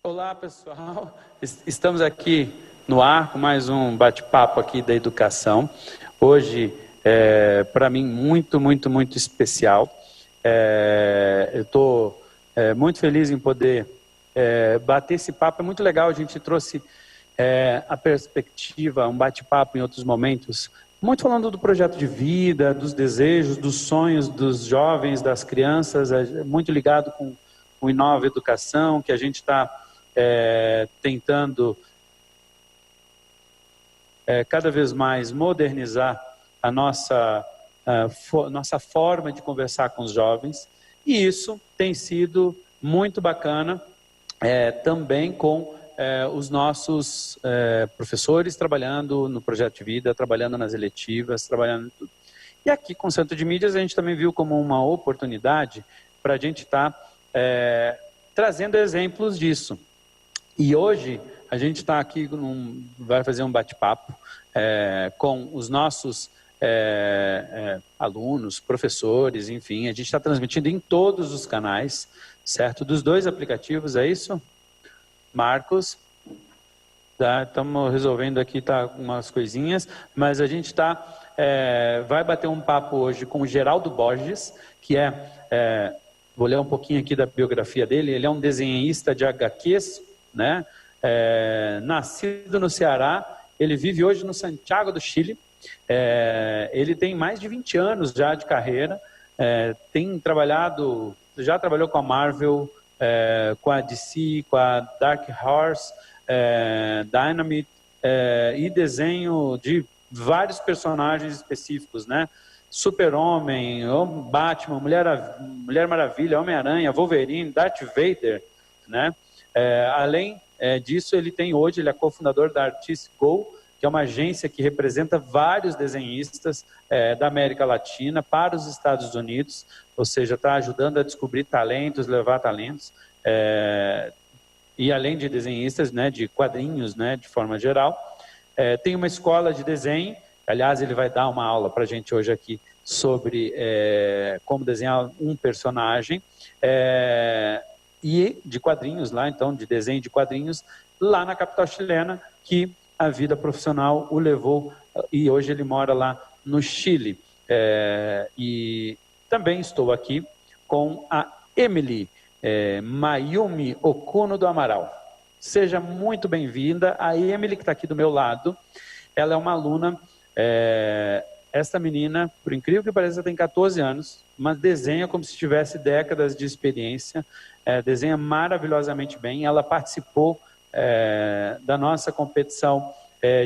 Olá, pessoal. Estamos aqui no ar com mais um bate-papo aqui da educação. Hoje, para mim, muito especial. Eu estou muito feliz em poder bater esse papo. É muito legal, a gente trouxe a perspectiva, um bate-papo em outros momentos, muito falando do projeto de vida, dos desejos, dos sonhos dos jovens, das crianças, muito ligado com o Inova Educação, que a gente está tentando cada vez mais modernizar a nossa forma de conversar com os jovens, e isso tem sido muito bacana também com os nossos professores trabalhando no projeto de vida, trabalhando nas eletivas, trabalhando em tudo. E aqui com o Centro de Mídias a gente também viu como uma oportunidade para a gente estar trazendo exemplos disso. E hoje a gente está aqui, vai fazer um bate-papo com os nossos alunos, professores, enfim. A gente está transmitindo em todos os canais, certo? Dos 2 aplicativos, é isso? Marcos? Estamos resolvendo aqui umas coisinhas, mas a gente vai bater um papo hoje com o Geraldo Borges, que vou ler um pouquinho aqui da biografia dele. Ele é um desenhista de HQs, né? Nascido no Ceará, ele vive hoje no Santiago do Chile. Ele tem mais de 20 anos já de carreira, já trabalhou com a Marvel, com a DC, com a Dark Horse, Dynamite, e desenho de vários personagens específicos, né? Super-Homem, Batman, Mulher Maravilha, Homem-Aranha, Wolverine, Darth Vader, né? Além disso, ele é cofundador da Artist Go, que é uma agência que representa vários desenhistas da América Latina para os Estados Unidos, ou seja, está ajudando a descobrir talentos, levar talentos, e além de desenhistas, né, de quadrinhos, né, de forma geral. Tem uma escola de desenho, aliás, ele vai dar uma aula para a gente hoje aqui sobre como desenhar um personagem, e de quadrinhos lá, então, de desenho de quadrinhos, lá na capital chilena, que a vida profissional o levou, e hoje ele mora lá no Chile. E também estou aqui com a Emily Mayumi Okuno do Amaral. Seja muito bem-vinda. A Emily, que está aqui do meu lado, ela é uma aluna. Essa menina, por incrível que pareça, tem 14 anos, mas desenha como se tivesse décadas de experiência, desenha maravilhosamente bem. Ela participou da nossa competição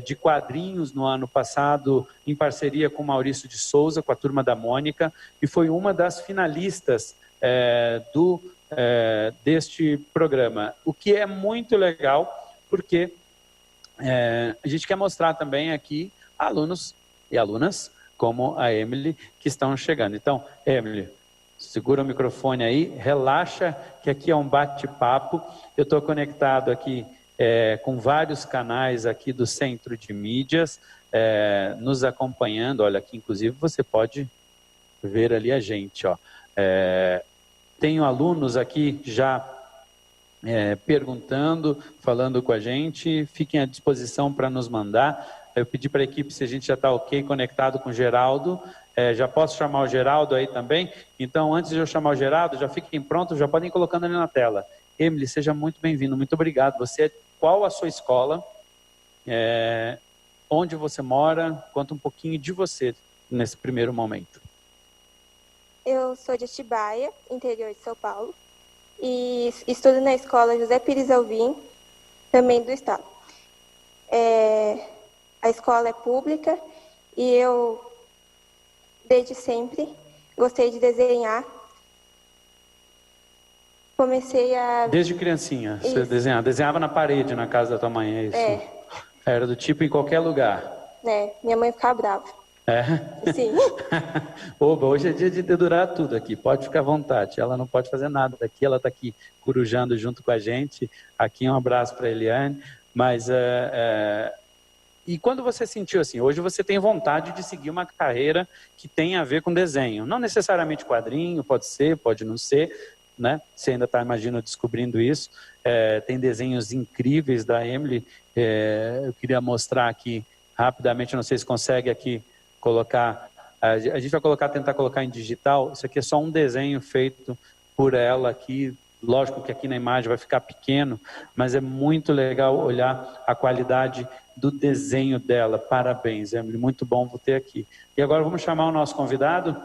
de quadrinhos no ano passado, em parceria com Maurício de Souza, com a Turma da Mônica, e foi uma das finalistas deste programa, o que é muito legal, porque a gente quer mostrar também aqui alunos e alunas como a Emily, que estão chegando. Então, Emily, segura o microfone aí, relaxa, que aqui é um bate-papo. Eu estou conectado aqui com vários canais aqui do Centro de Mídias, nos acompanhando. Olha, aqui inclusive você pode ver ali a gente, ó. Tenho alunos aqui já perguntando, falando com a gente. Fiquem à disposição para nos mandar. Eu pedi para a equipe se a gente já está ok, conectado com o Geraldo. Já posso chamar o Geraldo aí também? Então, antes de eu chamar o Geraldo, já fiquem prontos, já podem ir colocando ali na tela. Emily, seja muito bem-vindo, muito obrigado. Qual a sua escola? Onde você mora? Conta um pouquinho de você nesse primeiro momento. Eu sou de Atibaia, interior de São Paulo, e estudo na escola José Pires Alvim, também do estado. A escola é pública e eu, desde sempre, gostei de desenhar. Comecei a... Desde criancinha, você desenhava na parede, na casa da tua mãe, é isso? Era do tipo em qualquer lugar? Minha mãe ficava brava. Sim. Oba, hoje é dia de dedurar tudo aqui, pode ficar à vontade. Ela não pode fazer nada daqui, ela está aqui corujando junto com a gente. Aqui um abraço para a Eliane. Mas, e quando você sentiu assim, hoje você tem vontade de seguir uma carreira que tem a ver com desenho, não necessariamente quadrinho, pode ser, pode não ser, né? Você ainda está, imagino, descobrindo isso. Tem desenhos incríveis da Emily. Eu queria mostrar aqui rapidamente, não sei se consegue aqui colocar. A gente vai tentar colocar em digital. Isso aqui é só um desenho feito por ela aqui. Lógico que aqui na imagem vai ficar pequeno, mas é muito legal olhar a qualidade do desenho dela. Parabéns, Emily, muito bom ter aqui. E agora vamos chamar o nosso convidado,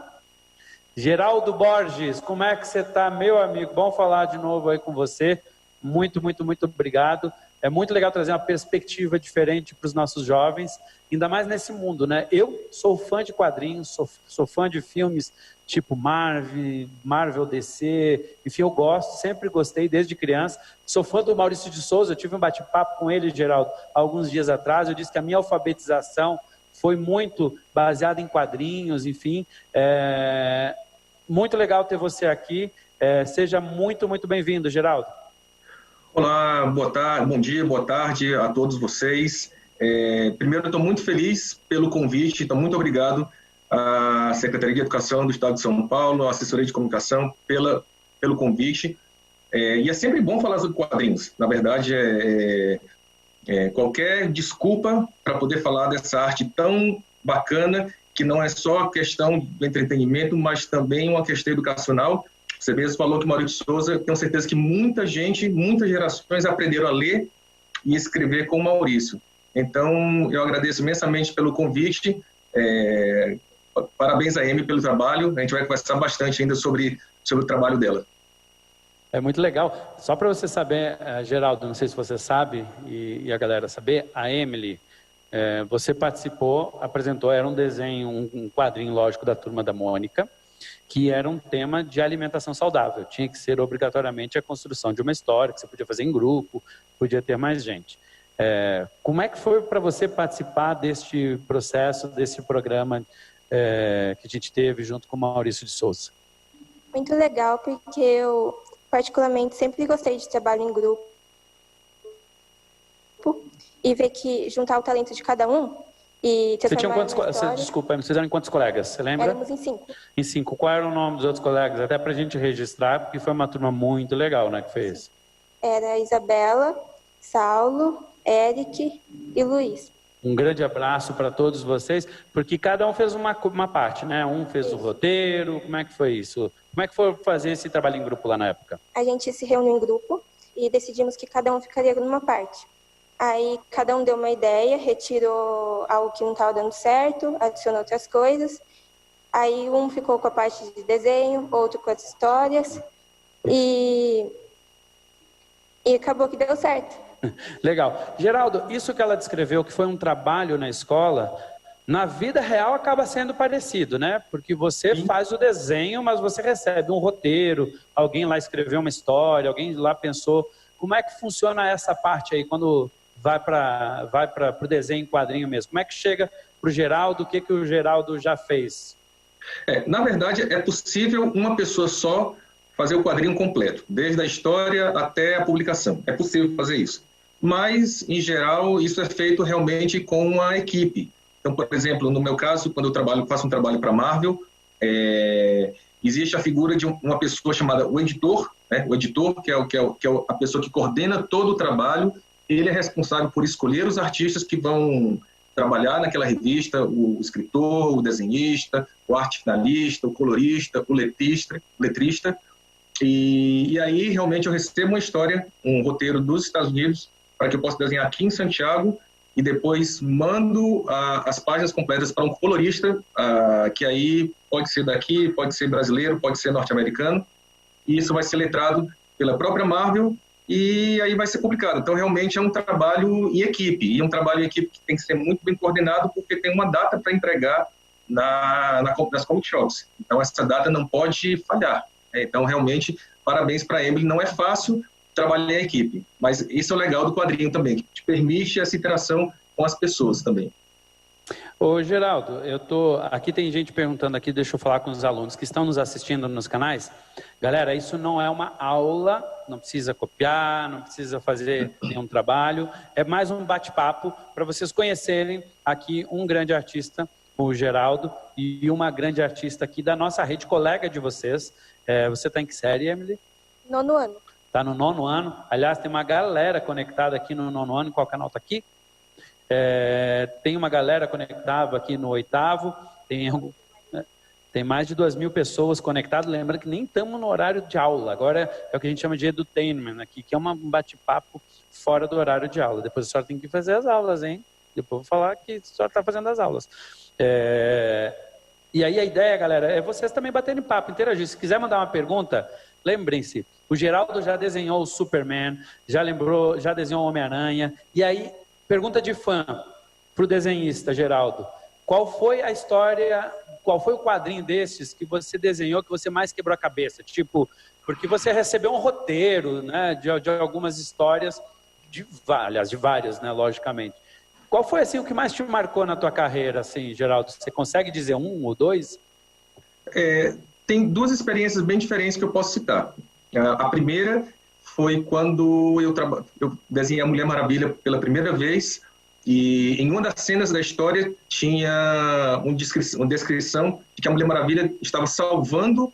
Geraldo Borges. Como é que você está, meu amigo? Bom falar de novo aí com você. Muito, muito, muito obrigado. É muito legal trazer uma perspectiva diferente para os nossos jovens, ainda mais nesse mundo, né? Eu sou fã de quadrinhos, sou fã de filmes tipo Marvel, DC, enfim, eu gosto, sempre gostei desde criança. Sou fã do Maurício de Souza, eu tive um bate-papo com ele, Geraldo, alguns dias atrás. Eu disse que a minha alfabetização foi muito baseada em quadrinhos, enfim. Muito legal ter você aqui. Seja muito, muito bem-vindo, Geraldo. Olá, boa tarde, bom dia, boa tarde a todos vocês. Primeiro, estou muito feliz pelo convite, então muito obrigado à Secretaria de Educação do Estado de São Paulo, à Assessoria de Comunicação, pelo convite. E é sempre bom falar sobre quadrinhos. Na verdade, qualquer desculpa para poder falar dessa arte tão bacana, que não é só questão do entretenimento, mas também uma questão educacional. Você mesmo falou que Maurício de Souza, tenho certeza que muita gente, muitas gerações aprenderam a ler e escrever com o Maurício. Então, eu agradeço imensamente pelo convite. Parabéns a Amy pelo trabalho. A gente vai conversar bastante ainda sobre o trabalho dela. É muito legal. Só para você saber, Geraldo, não sei se você sabe e a galera saber, a Emily, você participou, apresentou, era um desenho, um quadrinho, lógico, da Turma da Mônica, que era um tema de alimentação saudável. Tinha que ser obrigatoriamente a construção de uma história, que você podia fazer em grupo, podia ter mais gente. Como é que foi para você participar deste processo, desse programa que a gente teve junto com o Maurício de Souza? Muito legal, porque eu, particularmente, sempre gostei de trabalho em grupo e ver que juntar o talento de cada um e transformar uma história. Desculpa, vocês eram em quantos colegas? Você lembra? Éramos em 5. Em 5. Qual era o nome dos outros colegas? Até para a gente registrar, porque foi uma turma muito legal, né, que fez. Era Isabela, Saulo, Eric e Luiz. Um grande abraço para todos vocês, porque cada um fez uma parte, né? Um fez o roteiro. Como é que foi isso? Como é que foi fazer esse trabalho em grupo lá na época? A gente se reuniu em grupo e decidimos que cada um ficaria numa parte. Aí cada um deu uma ideia, retirou algo que não estava dando certo, adicionou outras coisas. Aí um ficou com a parte de desenho, outro com as histórias e acabou que deu certo. Legal. Geraldo, isso que ela descreveu, que foi um trabalho na escola, na vida real acaba sendo parecido, né? Porque você faz o desenho, mas você recebe um roteiro, alguém lá escreveu uma história, alguém lá pensou. Como é que funciona essa parte aí, quando vai para o desenho em quadrinho mesmo? Como é que chega para o Geraldo? O que o Geraldo já fez? Na verdade, é possível uma pessoa só fazer o quadrinho completo, desde a história até a publicação. É possível fazer isso. Mas, em geral, isso é feito realmente com uma equipe. Então, por exemplo, no meu caso, quando eu faço um trabalho para a Marvel, existe a figura de uma pessoa chamada o editor, né? O editor, que é a pessoa que coordena todo o trabalho. Ele é responsável por escolher os artistas que vão trabalhar naquela revista, o escritor, o desenhista, o arte finalista, o colorista, o letrista. E aí, realmente, eu recebo uma história, um roteiro dos Estados Unidos, para que eu possa desenhar aqui em Santiago, e depois mando as páginas completas para um colorista, que aí pode ser daqui, pode ser brasileiro, pode ser norte-americano, e isso vai ser letrado pela própria Marvel, e aí vai ser publicado. Então, realmente, é um trabalho em equipe, e um trabalho em equipe que tem que ser muito bem coordenado, porque tem uma data para entregar nas comic shops. Então, essa data não pode falhar. Então, realmente, parabéns para a Emily. Não é fácil trabalhar em equipe, mas isso é o legal do quadrinho também, que te permite essa interação com as pessoas também. Ô Geraldo, aqui tem gente perguntando aqui, deixa eu falar com os alunos que estão nos assistindo nos canais. Galera, isso não é uma aula, não precisa copiar, não precisa fazer nenhum trabalho, é mais um bate-papo para vocês conhecerem aqui um grande artista, o Geraldo, e uma grande artista aqui da nossa rede, colega de vocês. Você está em que série, Emily? nono ano. Está no nono ano. Aliás, tem uma galera conectada aqui no nono ano. Qual canal está aqui? Tem uma galera conectada aqui no oitavo. Tem mais de 2.000 pessoas conectadas. Lembrando que nem estamos no horário de aula. Agora é o que a gente chama de edutainment aqui, que é um bate-papo fora do horário de aula. Depois a senhora tem que fazer as aulas, hein? Depois eu vou falar que a senhora está fazendo as aulas. E aí a ideia, galera, é vocês também baterem papo, interagir. Se quiser mandar uma pergunta, lembrem-se, o Geraldo já desenhou o Superman, já desenhou o Homem-Aranha. E aí, pergunta de fã para o desenhista, Geraldo. Qual foi a história, qual foi o quadrinho desses que você desenhou que você mais quebrou a cabeça? Tipo, porque você recebeu um roteiro, né, de algumas histórias, aliás, de várias, né, logicamente. Qual foi, assim, o que mais te marcou na tua carreira, assim, Geraldo? Você consegue dizer um ou dois? Tem duas experiências bem diferentes que eu posso citar. A primeira foi quando eu desenhei a Mulher Maravilha pela primeira vez, e em uma das cenas da história tinha uma descrição de que a Mulher Maravilha estava salvando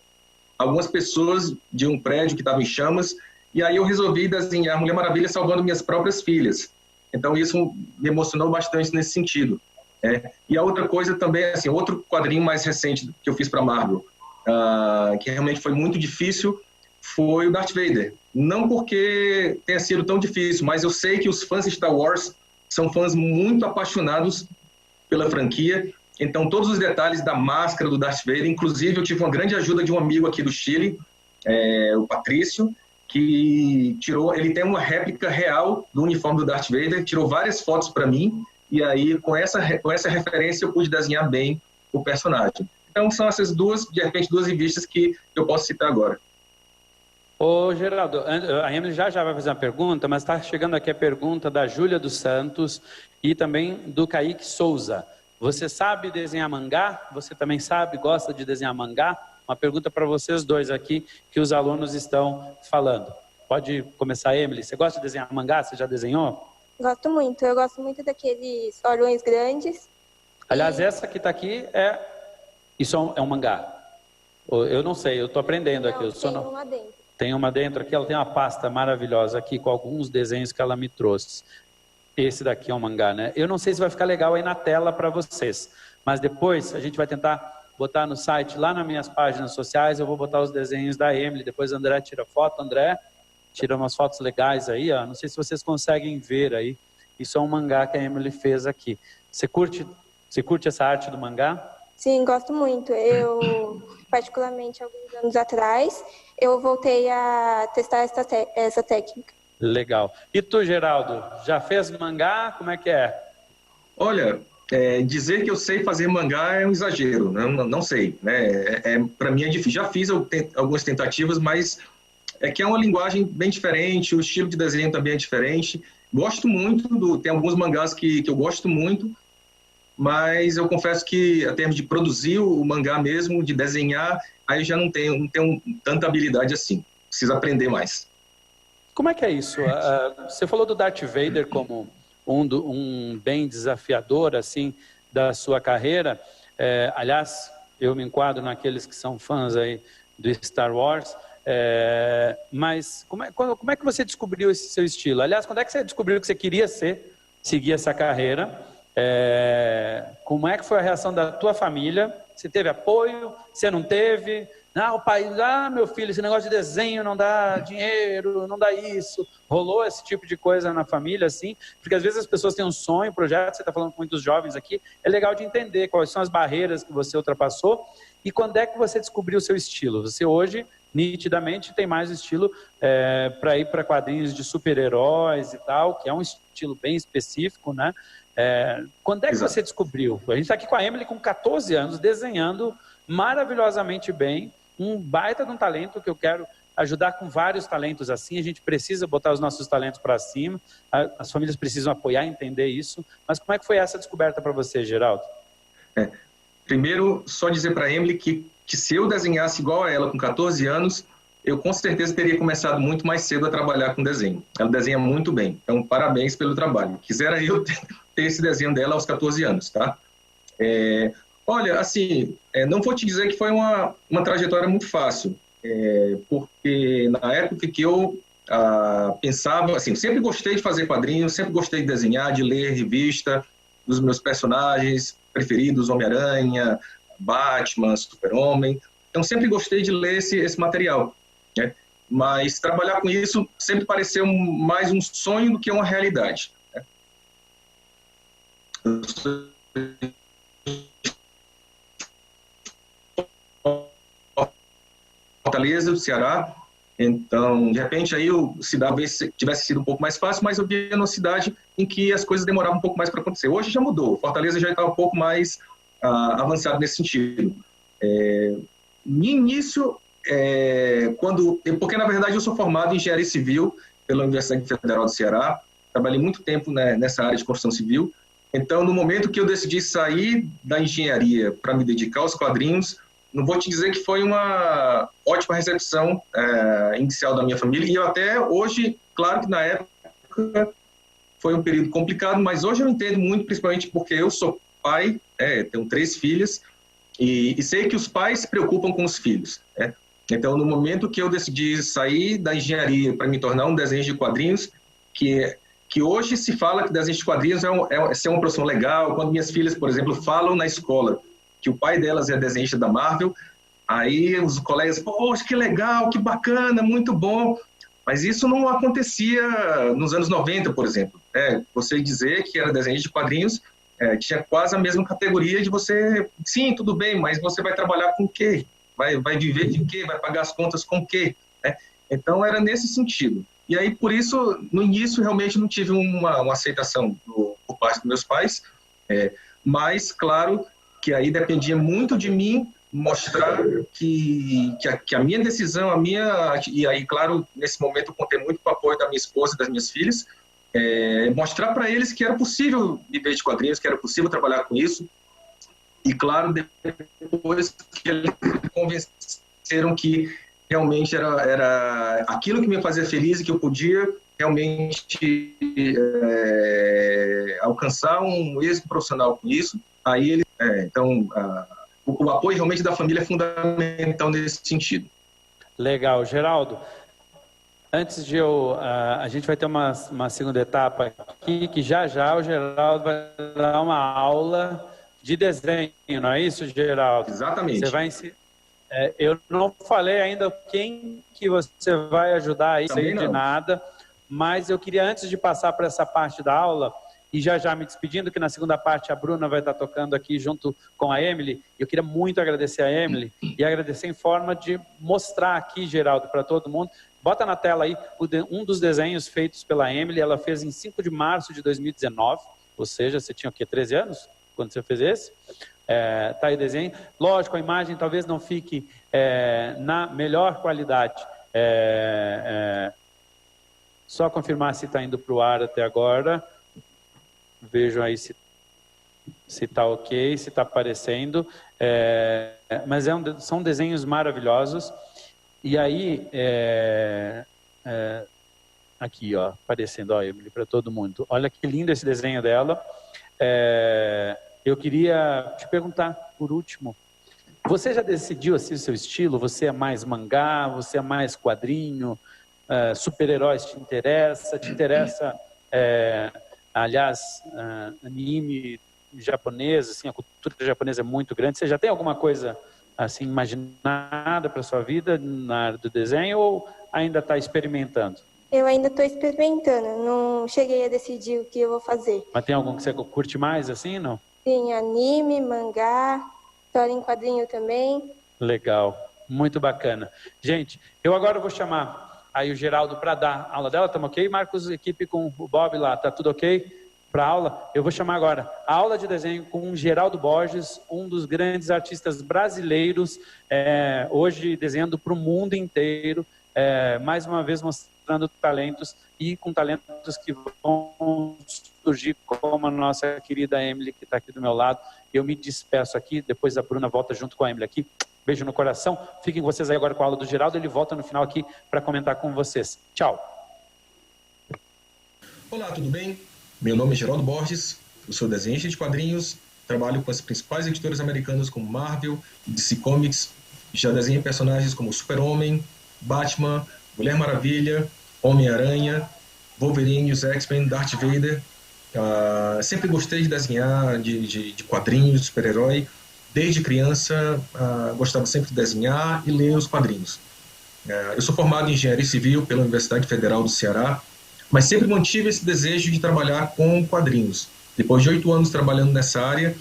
algumas pessoas de um prédio que estava em chamas, e aí eu resolvi desenhar a Mulher Maravilha salvando minhas próprias filhas. Então isso me emocionou bastante nesse sentido. E a outra coisa também, assim, outro quadrinho mais recente que eu fiz para a Marvel, que realmente foi muito difícil, foi o Darth Vader. Não porque tenha sido tão difícil, mas eu sei que os fãs de Star Wars são fãs muito apaixonados pela franquia, então todos os detalhes da máscara do Darth Vader, inclusive eu tive uma grande ajuda de um amigo aqui do Chile, o Patrício, que ele tem uma réplica real do uniforme do Darth Vader, tirou várias fotos para mim, e aí com essa referência eu pude desenhar bem o personagem. Então são essas de repente, duas revistas que eu posso citar agora. Ô Geraldo, a Emily já vai fazer uma pergunta, mas está chegando aqui a pergunta da Júlia dos Santos e também do Kaique Souza. Você sabe desenhar mangá? Você também gosta de desenhar mangá? Uma pergunta para vocês dois aqui, que os alunos estão falando. Pode começar, Emily. Você gosta de desenhar mangá? Você já desenhou? Gosto muito. Eu gosto muito daqueles olhões grandes. Aliás, essa que está aqui isso é um mangá. Eu não sei, eu estou aprendendo aqui. Tem uma dentro. Tem uma dentro aqui, ela tem uma pasta maravilhosa aqui com alguns desenhos que ela me trouxe. Esse daqui é um mangá, né? Eu não sei se vai ficar legal aí na tela para vocês, mas depois a gente vai tentar botar no site, lá nas minhas páginas sociais, eu vou botar os desenhos da Emily, depois o André tira foto. André, tira umas fotos legais aí, ó. Não sei se vocês conseguem ver aí. Isso é um mangá que a Emily fez aqui. Você curte essa arte do mangá? Sim, gosto muito. Eu, particularmente, alguns anos atrás, eu voltei a testar essa técnica. Legal. E tu, Geraldo, já fez mangá? Como é que é? Olha, dizer que eu sei fazer mangá é um exagero, não sei, né? Para mim é difícil. Já fiz algumas tentativas, mas é que é uma linguagem bem diferente, o estilo de desenho também é diferente. Gosto muito, tem alguns mangás que eu gosto muito, mas eu confesso que, a termos de produzir o mangá mesmo, de desenhar, aí eu já não tenho tanta habilidade assim. Preciso aprender mais. Como é que é isso? Você falou do Darth Vader como um bem desafiador, assim, da sua carreira. Aliás, eu me enquadro naqueles que são fãs aí do Star Wars. Mas como é que você descobriu esse seu estilo? Aliás, quando é que você descobriu que você queria seguir essa carreira? Como é que foi a reação da tua família? Você teve apoio? Você não teve? Não, o pai, meu filho, esse negócio de desenho não dá dinheiro, não dá isso. Rolou esse tipo de coisa na família, assim? Porque às vezes as pessoas têm um sonho, um projeto, você está falando com muitos jovens aqui, é legal de entender quais são as barreiras que você ultrapassou e quando é que você descobriu o seu estilo. Você hoje, nitidamente, tem mais estilo para ir para quadrinhos de super-heróis e tal, que é um estilo bem específico, né? Quando é que você descobriu? A gente está aqui com a Emily com 14 anos, desenhando maravilhosamente bem, um baita de um talento que eu quero ajudar com vários talentos assim. A gente precisa botar os nossos talentos para cima, as famílias precisam apoiar e entender isso. Mas como é que foi essa descoberta para você, Geraldo? Primeiro, só dizer para a Emily que se eu desenhasse igual a ela com 14 anos, eu com certeza teria começado muito mais cedo a trabalhar com desenho. Ela desenha muito bem, então parabéns pelo trabalho. Quisera eu ter esse desenho dela aos 14 anos, tá? Olha, assim, não vou te dizer que foi uma trajetória muito fácil. porque na época que eu pensava, assim, sempre gostei de fazer quadrinhos, sempre gostei de desenhar, de ler revista, dos meus personagens preferidos, Homem-Aranha, Batman, Super-Homem. Então, sempre gostei de ler esse material, né? Mas trabalhar com isso sempre pareceu mais um sonho do que uma realidade, né? Fortaleza, do Ceará. Então, de repente, aí talvez tivesse sido um pouco mais fácil, mas eu via numa cidade em que as coisas demoravam um pouco mais para acontecer. Hoje já mudou, Fortaleza já está um pouco mais avançado nesse sentido. No início, porque na verdade eu sou formado em engenharia civil pela Universidade Federal do Ceará, trabalhei muito tempo, né, nessa área de construção civil. Então, no momento que eu decidi sair da engenharia para me dedicar aos quadrinhos, não vou te dizer que foi uma ótima recepção inicial da minha família, e eu até hoje, claro que na época foi um período complicado, mas hoje eu entendo muito, principalmente porque eu sou pai, tenho 3 filhas, e sei que os pais se preocupam com os filhos, né? Então, no momento que eu decidi sair da engenharia para me tornar um desenhista de quadrinhos, que hoje se fala que desenho de quadrinhos é uma profissão legal. Quando minhas filhas, por exemplo, falam na escola que o pai delas é desenhista da Marvel, aí os colegas, poxa, que legal, que bacana, muito bom. Mas isso não acontecia nos anos 90, por exemplo. Você dizer que era desenhista de quadrinhos tinha quase a mesma categoria de você, sim, tudo bem, mas você vai trabalhar com o quê? Vai viver de quê? Vai pagar as contas com o quê? Então, era nesse sentido. E aí, por isso, no início, realmente não tive uma aceitação por parte dos meus pais, mas, claro, que aí dependia muito de mim mostrar que a minha decisão, e aí, claro, nesse momento eu contei muito com o apoio da minha esposa e das minhas filhas, mostrar para eles que era possível viver de quadrinhos, que era possível trabalhar com isso. E, claro, depois que eles me convenceram que realmente era aquilo que me fazia feliz e que eu podia realmente alcançar um êxito profissional com isso. Aí então, o apoio realmente da família é fundamental nesse sentido. Legal. Geraldo, antes de a gente vai ter uma segunda etapa aqui, que já o Geraldo vai dar uma aula de desenho, não é isso, Geraldo? Exatamente. Você vai ensinar. Eu não falei ainda quem que você vai ajudar aí, de nada, mas eu queria, antes de passar para essa parte da aula, e já me despedindo, que na segunda parte a Bruna vai estar tocando aqui junto com a Emily, eu queria muito agradecer a Emily, e agradecer em forma de mostrar aqui, Geraldo, para todo mundo. Bota na tela aí um dos desenhos feitos pela Emily, ela fez em 5 de março de 2019, ou seja, você tinha o quê, 13 anos, quando você fez esse? Tá aí o desenho. Lógico, a imagem talvez não fique na melhor qualidade. Só confirmar se está indo para o ar até agora. Vejam aí se está ok, se está aparecendo. Mas são desenhos maravilhosos. E aí, aqui, ó, aparecendo, ó, Emily, para todo mundo. Olha que lindo esse desenho dela. Eu queria te perguntar, por último, você já decidiu assim o seu estilo? Você é mais mangá? Você é mais quadrinho? Super-heróis te interessa? Te interessa, aliás, anime japonês? Assim, a cultura japonesa é muito grande. Você já tem alguma coisa assim imaginada para sua vida na área do desenho ou ainda está experimentando? Eu ainda estou experimentando, não cheguei a decidir o que eu vou fazer. Mas tem algum que você curte mais assim, não? Sim, anime, mangá, história em quadrinho também. Legal, muito bacana. Gente, eu agora vou chamar aí o Geraldo para dar a aula dela. Estamos ok, Marcos? Equipe com o Bob lá, tá tudo ok para a aula? Eu vou chamar agora a aula de desenho com o Geraldo Borges, um dos grandes artistas brasileiros, hoje desenhando para o mundo inteiro, mais uma vez mostrando talentos e com talentos que vão surgir, como a nossa querida Emily, que está aqui do meu lado. Eu me despeço aqui, depois a Bruna volta junto com a Emily aqui. Beijo no coração. Fiquem vocês aí agora com a aula do Geraldo. Ele volta no final aqui para comentar com vocês. Tchau. Olá, tudo bem? Meu nome é Geraldo Borges, eu sou desenhista de quadrinhos, trabalho com as principais editoras americanas como Marvel, DC Comics, Já desenhei personagens como Super-Homem, Batman, Mulher Maravilha, Homem-Aranha, Wolverine, os X-Men, Darth Vader. Sempre gostei de desenhar de quadrinhos, de super-herói. Desde criança, gostava sempre de desenhar e ler os quadrinhos. Eu sou formado em Engenharia Civil pela Universidade Federal do Ceará, mas sempre mantive esse desejo de trabalhar com quadrinhos. Depois de 8 anos trabalhando nessa área,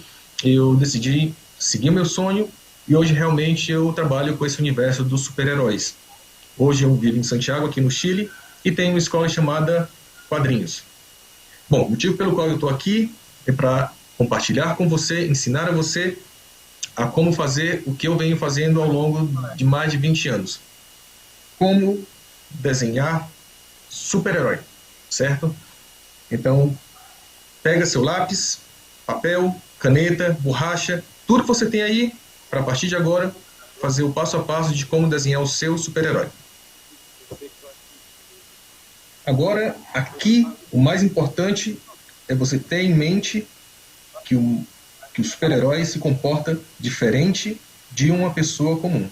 eu decidi seguir meu sonho e hoje realmente eu trabalho com esse universo dos super-heróis. Hoje eu vivo em Santiago, aqui no Chile, e tenho uma escola chamada Quadrinhos. Bom, o motivo pelo qual eu estou aqui é para compartilhar com você, ensinar a você a como fazer o que eu venho fazendo ao longo de mais de 20 anos. Como desenhar super-herói, certo? Então, pega seu lápis, papel, caneta, borracha, tudo que você tem aí, para a partir de agora, fazer o passo a passo de como desenhar o seu super-herói. Agora, aqui, o mais importante é você ter em mente que o super-herói se comporta diferente de uma pessoa comum.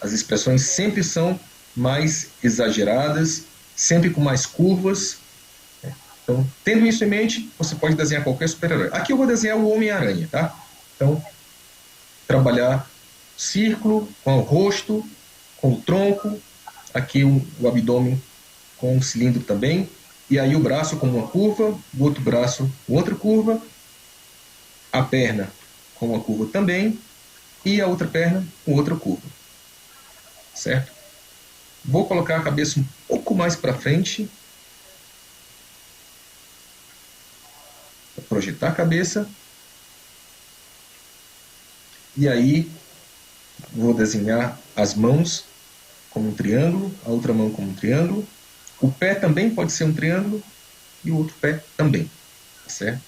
As expressões sempre são mais exageradas, sempre com mais curvas. Então, tendo isso em mente, você pode desenhar qualquer super-herói. Aqui eu vou desenhar o Homem-Aranha, tá? Então, trabalhar círculo com o rosto, com o tronco, aqui o abdômen com um cilindro também, e aí o braço com uma curva, o outro braço com outra curva, a perna com uma curva também, e a outra perna com outra curva. Certo? Vou colocar a cabeça um pouco mais para frente, projetar a cabeça, e aí vou desenhar as mãos como um triângulo, a outra mão como um triângulo. O pé também pode ser um triângulo e o outro pé também, certo?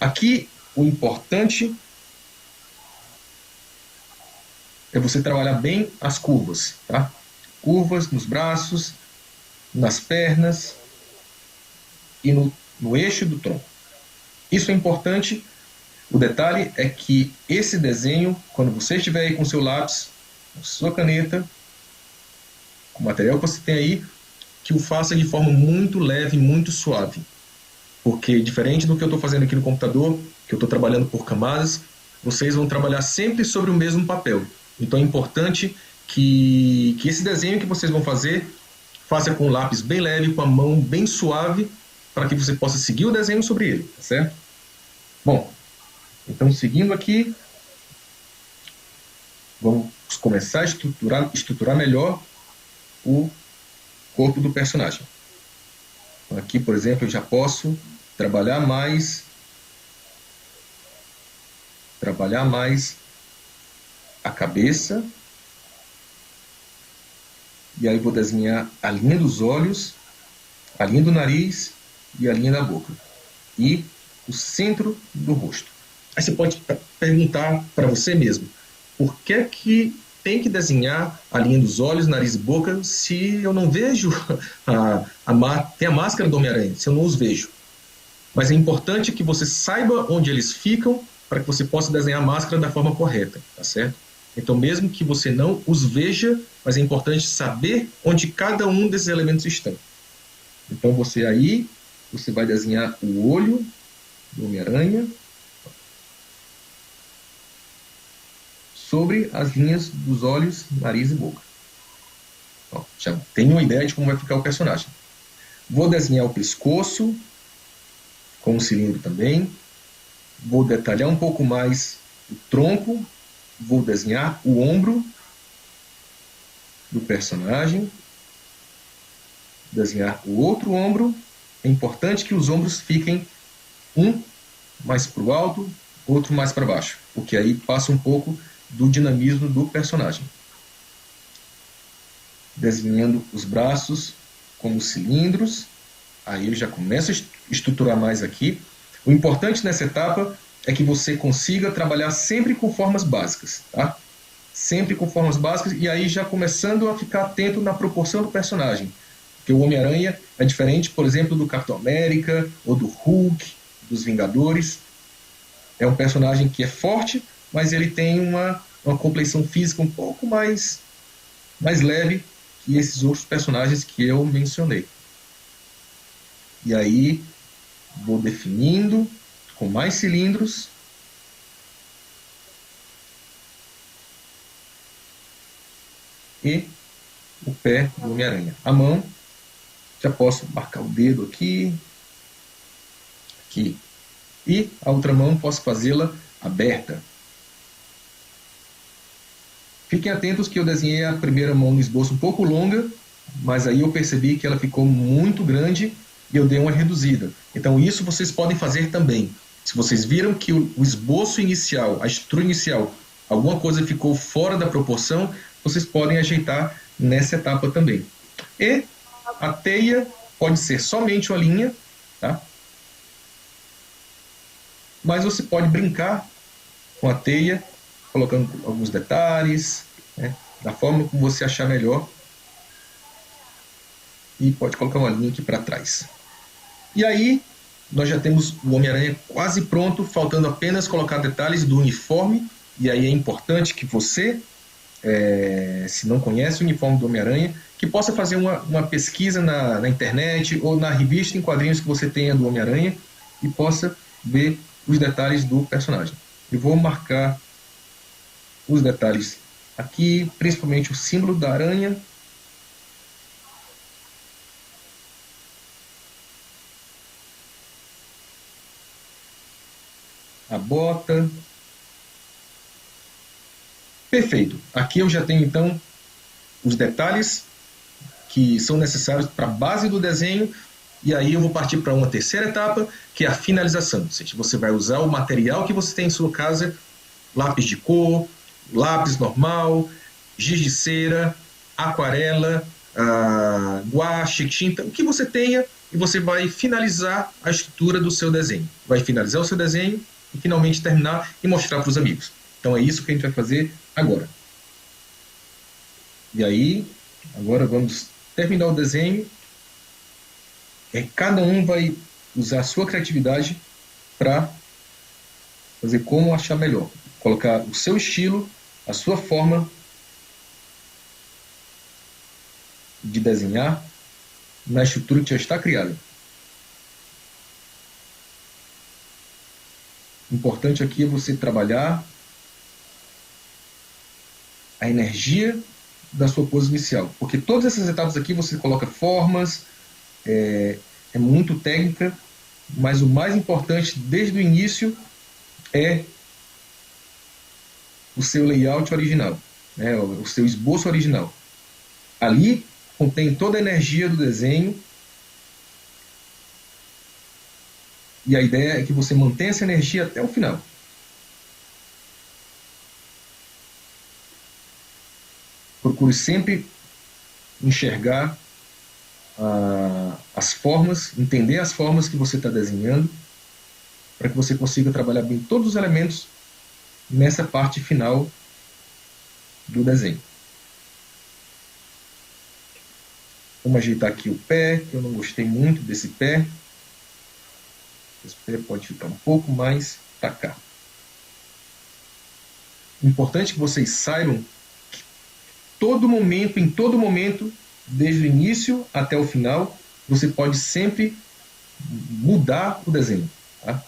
Aqui o importante é você trabalhar bem as curvas, tá? Curvas nos braços, nas pernas e no eixo do tronco. Isso é importante. O detalhe é que esse desenho, quando você estiver aí com seu lápis, com sua caneta, com o material que você tem aí, que o faça de forma muito leve, muito suave. Porque, diferente do que eu estou fazendo aqui no computador, que eu estou trabalhando por camadas, vocês vão trabalhar sempre sobre o mesmo papel. Então é importante que esse desenho que vocês vão fazer, faça com o lápis bem leve, com a mão bem suave, para que você possa seguir o desenho sobre ele, tá certo? Bom, então seguindo aqui, vamos começar a estruturar melhor o corpo do personagem. Então, aqui, por exemplo, eu já posso trabalhar mais a cabeça, e aí vou desenhar a linha dos olhos, a linha do nariz e a linha da boca, e o centro do rosto. Aí você pode perguntar para você mesmo, por que tem que desenhar a linha dos olhos, nariz e boca se eu não vejo tem a máscara do Homem-Aranha, se eu não os vejo? Mas é importante que você saiba onde eles ficam para que você possa desenhar a máscara da forma correta, tá certo? Então, mesmo que você não os veja, mas é importante saber onde cada um desses elementos estão. Então, você vai desenhar o olho do Homem-Aranha sobre as linhas dos olhos, nariz e boca. Ó, já tenho uma ideia de como vai ficar o personagem. Vou desenhar o pescoço com um cilindro também. Vou detalhar um pouco mais o tronco. Vou desenhar o ombro do personagem. Desenhar o outro ombro. É importante que os ombros fiquem um mais para o alto, outro mais para baixo, porque aí passa um pouco do dinamismo do personagem. Desenhando os braços como cilindros, aí eu já começo a estruturar mais aqui. O importante nessa etapa é que você consiga trabalhar sempre com formas básicas, tá? Sempre com formas básicas, e aí já começando a ficar atento na proporção do personagem. Porque o Homem-Aranha é diferente, por exemplo, do Capitão América, ou do Hulk, dos Vingadores. É um personagem que é forte, mas ele tem uma compleição física um pouco mais leve que esses outros personagens que eu mencionei. E aí vou definindo com mais cilindros. E o pé do Homem-Aranha. A mão, já posso marcar o dedo aqui, aqui. E a outra mão posso fazê-la aberta. Fiquem atentos que eu desenhei a primeira mão no esboço um pouco longa, mas aí eu percebi que ela ficou muito grande e eu dei uma reduzida. Então isso vocês podem fazer também. Se vocês viram que o esboço inicial, a estrutura inicial, alguma coisa ficou fora da proporção, vocês podem ajeitar nessa etapa também. E a teia pode ser somente uma linha, tá? Mas você pode brincar com a teia, colocando alguns detalhes, né, da forma como você achar melhor. E pode colocar uma linha aqui para trás. E aí, nós já temos o Homem-Aranha quase pronto, faltando apenas colocar detalhes do uniforme. E aí é importante que você, se não conhece o uniforme do Homem-Aranha, que possa fazer uma pesquisa na internet ou na revista em quadrinhos que você tenha do Homem-Aranha e possa ver os detalhes do personagem. Eu vou marcar os detalhes aqui, principalmente o símbolo da aranha. A bota. Perfeito. Aqui eu já tenho então os detalhes que são necessários para a base do desenho, e aí eu vou partir para uma terceira etapa, que é a finalização. Ou seja, você vai usar o material que você tem em sua casa, lápis de cor, lápis normal, giz de cera, aquarela, guache, tinta, o que você tenha, e você vai finalizar a estrutura do seu desenho. Vai finalizar o seu desenho e finalmente terminar e mostrar para os amigos. Então é isso que a gente vai fazer agora. E aí, agora vamos terminar o desenho. Cada um vai usar a sua criatividade para fazer como achar melhor. Colocar o seu estilo, a sua forma de desenhar na estrutura que já está criada. O importante aqui é você trabalhar a energia da sua pose inicial. Porque todas essas etapas aqui você coloca formas, é muito técnica, mas o mais importante desde o início é o seu layout original, né? O seu esboço original. Ali contém toda a energia do desenho, e a ideia é que você mantenha essa energia até o final. Procure sempre enxergar as formas, entender as formas que você está desenhando, para que você consiga trabalhar bem todos os elementos nessa parte final do desenho. Vamos ajeitar aqui o pé, que eu não gostei muito desse pé. Esse pé pode ficar um pouco mais para cá. O importante é que vocês saibam que em todo momento, desde o início até o final, você pode sempre mudar o desenho. Tá?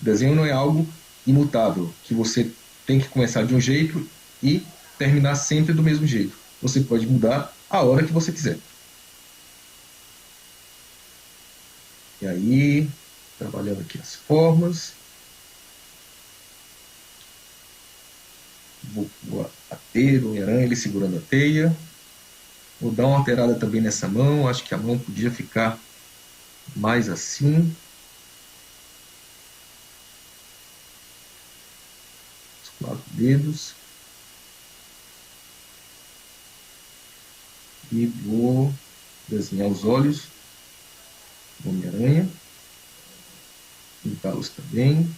O desenho não é algo imutável, que você tem que começar de um jeito e terminar sempre do mesmo jeito. Você pode mudar a hora que você quiser. E aí, trabalhando aqui as formas. Vou a teia do Homem-Aranha, ele segurando a teia. Vou dar uma alterada também nessa mão. Acho que a mão podia ficar mais assim. Os 4 dedos. E vou desenhar os olhos do Homem-Aranha. Pintá-los também.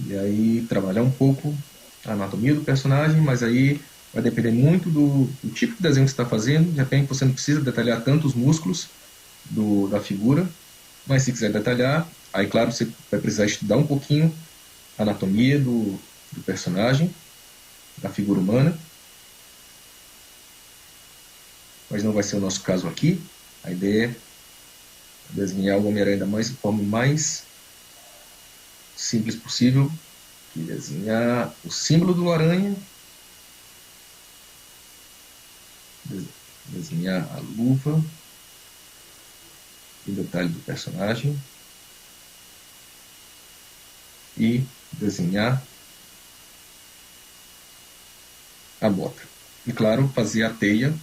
E aí trabalhar um pouco a anatomia do personagem, mas aí vai depender muito do tipo de desenho que você está fazendo. De repente você não precisa detalhar tanto os músculos da figura, mas se quiser detalhar, aí claro, você vai precisar estudar um pouquinho a anatomia do personagem, da figura humana, mas não vai ser o nosso caso aqui. A ideia é desenhar o Homem-Aranha da forma mais simples possível, que desenhar o símbolo do aranha, desenhar a luva, o detalhe do personagem e desenhar a bota. E claro, fazer a teia.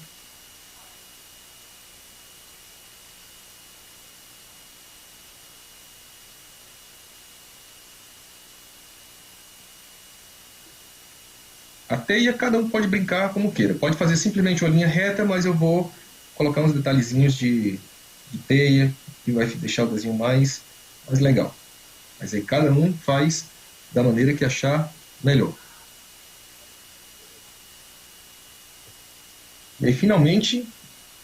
A teia, cada um pode brincar como queira. Pode fazer simplesmente uma linha reta, mas eu vou colocar uns detalhezinhos de teia, que vai deixar o desenho mais legal. Mas aí cada um faz da maneira que achar melhor. E aí, finalmente,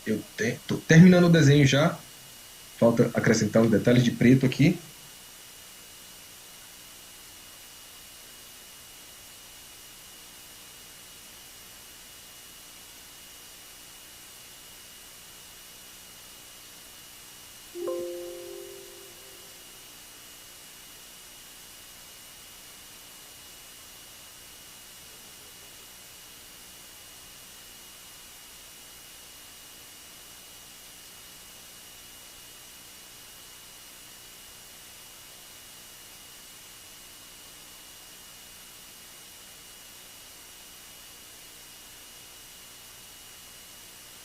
eu estou terminando o desenho já. Falta acrescentar os detalhes de preto aqui.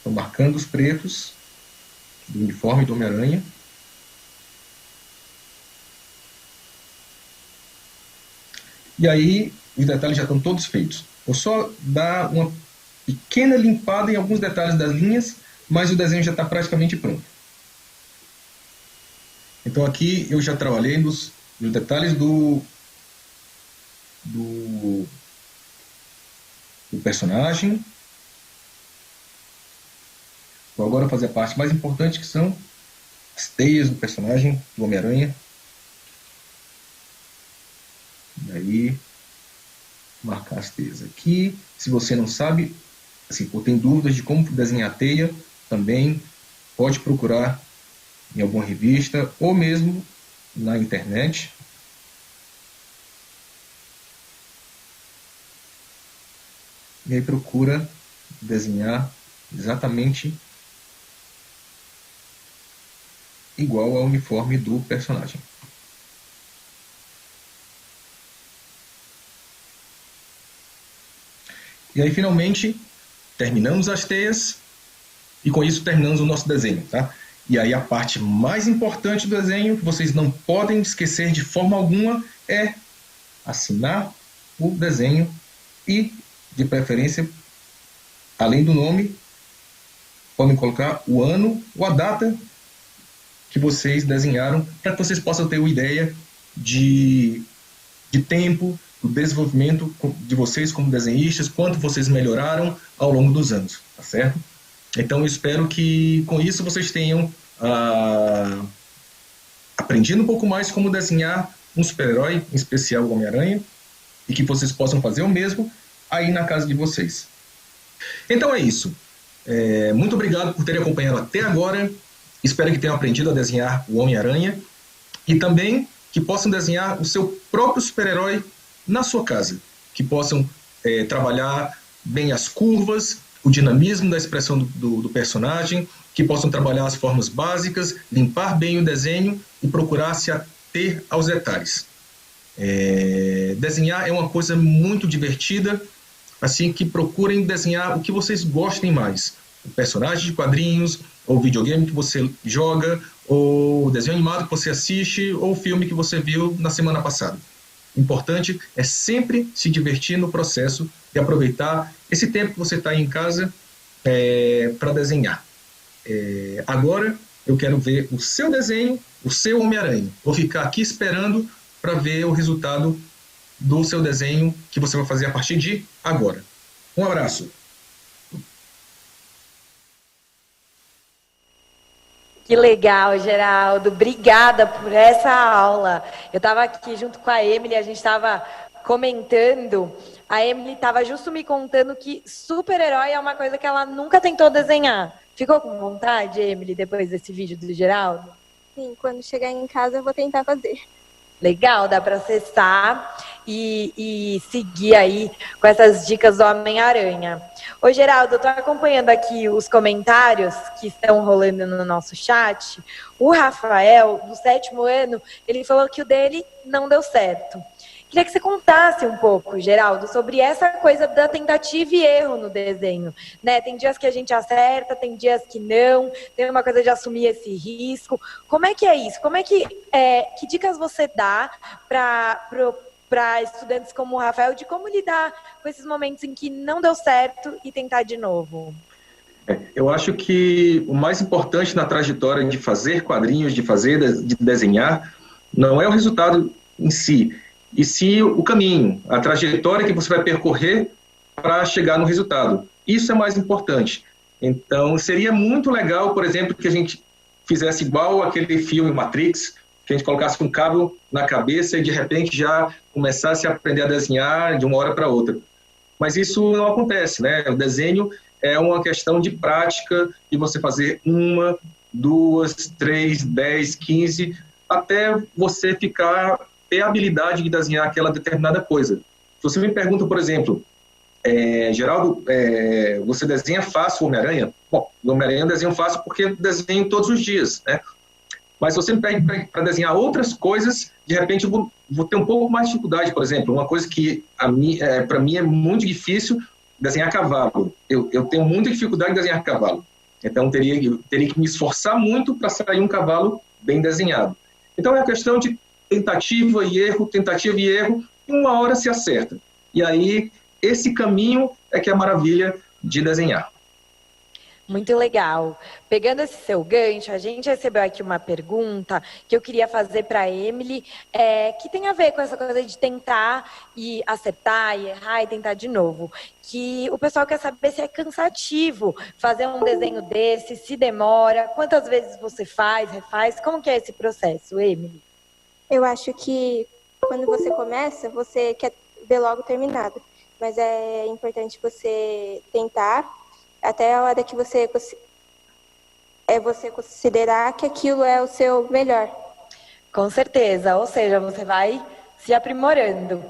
Estou marcando os pretos do uniforme do Homem-Aranha. E aí, os detalhes já estão todos feitos. Vou só dar uma pequena limpada em alguns detalhes das linhas, mas o desenho já está praticamente pronto. Então aqui eu já trabalhei nos detalhes do personagem. Vou agora fazer a parte mais importante, que são as teias do personagem, do Homem-Aranha. E aí, marcar as teias aqui. Se você não sabe, assim, ou tem dúvidas de como desenhar a teia, também pode procurar em alguma revista ou mesmo na internet. E aí procura desenhar exatamente igual ao uniforme do personagem. E aí, finalmente, terminamos as teias e com isso terminamos o nosso desenho, tá? E aí a parte mais importante do desenho, que vocês não podem esquecer de forma alguma, é assinar o desenho e, de preferência, além do nome, podem colocar o ano ou a data que vocês desenharam, para que vocês possam ter uma ideia de tempo, do desenvolvimento de vocês como desenhistas, quanto vocês melhoraram ao longo dos anos, tá certo? Então eu espero que com isso vocês tenham aprendido um pouco mais como desenhar um super-herói, em especial o Homem-Aranha, e que vocês possam fazer o mesmo aí na casa de vocês. Então é isso. Muito obrigado por terem acompanhado até agora. Espero que tenham aprendido a desenhar o Homem-Aranha e também que possam desenhar o seu próprio super-herói na sua casa, que possam trabalhar bem as curvas, o dinamismo da expressão do personagem, que possam trabalhar as formas básicas, limpar bem o desenho e procurar se ater aos detalhes. Desenhar é uma coisa muito divertida, assim que procurem desenhar o que vocês gostem mais. O personagem de quadrinhos, ou videogame que você joga, ou desenho animado que você assiste, ou filme que você viu na semana passada. O importante é sempre se divertir no processo e aproveitar esse tempo que você está aí em casa para desenhar. Agora eu quero ver o seu desenho, o seu Homem-Aranha. Vou ficar aqui esperando para ver o resultado do seu desenho que você vai fazer a partir de agora. Um abraço. Que legal, Geraldo. Obrigada por essa aula. Eu estava aqui junto com a Emily, a gente estava comentando. A Emily estava justo me contando que super-herói é uma coisa que ela nunca tentou desenhar. Ficou com vontade, Emily, depois desse vídeo do Geraldo? Sim, quando chegar em casa eu vou tentar fazer. Legal, dá para acessar e seguir aí com essas dicas do Homem-Aranha. Ô, Geraldo, eu estou acompanhando aqui os comentários que estão rolando no nosso chat. O Rafael, do 7º ano, ele falou que o dele não deu certo. Queria que você contasse um pouco, Geraldo, sobre essa coisa da tentativa e erro no desenho, né? Tem dias que a gente acerta, tem dias que não, tem uma coisa de assumir esse risco. Como é que é isso? Que dicas você dá para estudantes como o Rafael de como lidar com esses momentos em que não deu certo e tentar de novo? Eu acho que o mais importante na trajetória de fazer quadrinhos, de desenhar, não é o resultado em si, e sim o caminho, a trajetória que você vai percorrer para chegar no resultado. Isso é mais importante. Então, seria muito legal, por exemplo, que a gente fizesse igual aquele filme Matrix, que a gente colocasse um cabo na cabeça e, de repente, já começasse a aprender a desenhar de uma hora para outra. Mas isso não acontece, né? O desenho é uma questão de prática, de você fazer 1, 2, 3, 10, 15, até você ter a habilidade de desenhar aquela determinada coisa. Se você me pergunta, por exemplo, Geraldo, você desenha fácil o Homem-Aranha? Bom, o Homem-Aranha eu desenho fácil porque eu desenho todos os dias, né? Mas se você me pede para desenhar outras coisas, de repente eu vou ter um pouco mais de dificuldade. Por exemplo, uma coisa que para mim é muito difícil, desenhar cavalo. Eu tenho muita dificuldade em desenhar cavalo. Então, eu teria que me esforçar muito para sair um cavalo bem desenhado. Então, é a questão de tentativa e erro, e uma hora se acerta. E aí, esse caminho é que é a maravilha de desenhar. Muito legal. Pegando esse seu gancho, a gente recebeu aqui uma pergunta que eu queria fazer para a Emily, que tem a ver com essa coisa de tentar e acertar e errar e tentar de novo. Que o pessoal quer saber se é cansativo fazer um desenho desse, se demora, quantas vezes você faz, refaz, como que é esse processo, Emily? Eu acho que quando você começa, você quer ver logo terminado. Mas é importante você tentar até a hora que você considerar que aquilo é o seu melhor. Com certeza, ou seja, você vai se aprimorando.